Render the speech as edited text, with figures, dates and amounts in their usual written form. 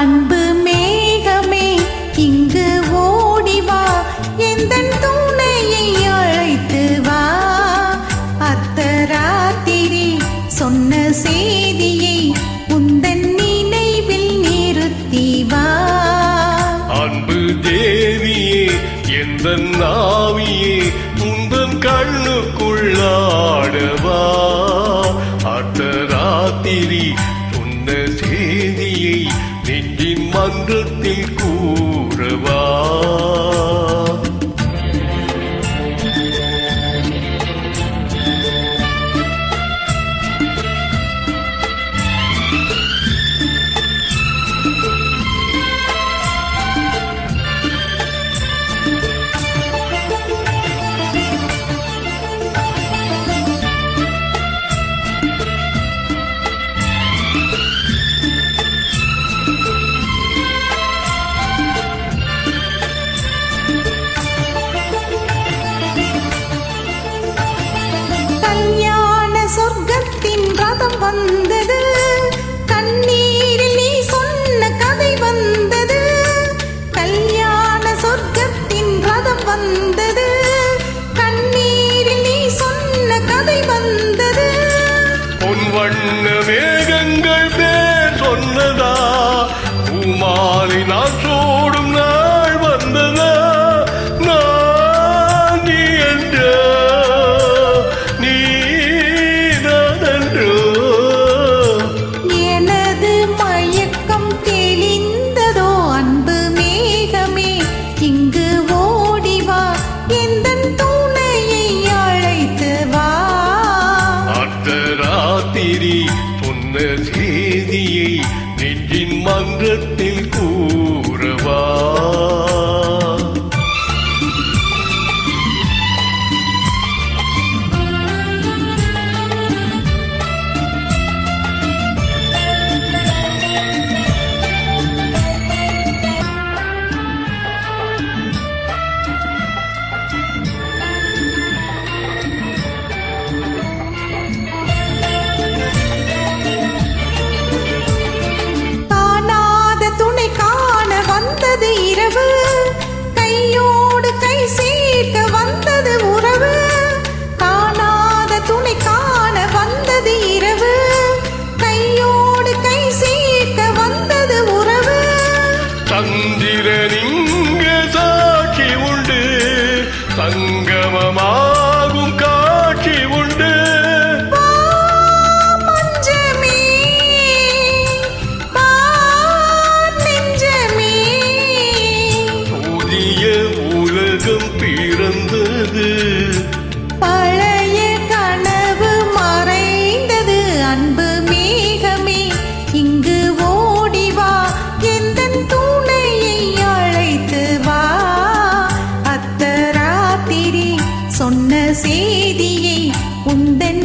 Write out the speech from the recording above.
அன்பு மேகமே இங்கு ஓடிவா, எந்தன் துணையை அழைத்து வா. அர்த்தராத்திரி சொன்ன செய்தியை உந்தன் நினைவில் நிறுத்தி வா. அன்பு தேவியே எந்தன் நாவியே உந்தன் கண்ணுக்குள்ளாடவா. அர்த்தராத்திரி சொன்ன செய்தியை நெஞ்சின் மன்றத்தில் கூறவா. வந்தது கண்ணீரில் நீ சொன்ன கதை வந்தது. கல்யாண சொர்க்கத்தின் ரதம் வந்தது, கண்ணீரில் நீ சொன்ன கதை வந்தது. பொன் வண்ண மேகங்கள் பேர் சொன்னதா, பூமாலை நான் சூடும் நாள் வந்ததா. நான் நீ என்ற சொன்ன செய்தியை நெஞ்சின் மன்றத்தில் கூறவா. இரவு கையோடு கை சேர்க்க வந்தது உறவு. காணாத துணை காண வந்தது இரவு, கையோடு கை சேர்க்க வந்தது உறவு. சந்திரனிங்க சாட்சி உண்டு, சங்கமமாகும் காட்சி உண்டு. பிறந்தது பழைய கனவு மறைந்தது. அன்பு மேகமே இங்கு ஓடிவா, எந்தன் துணையை அழைத்து வா. அர்த்தராத்திரி சொன்ன செய்தியை உந்தன்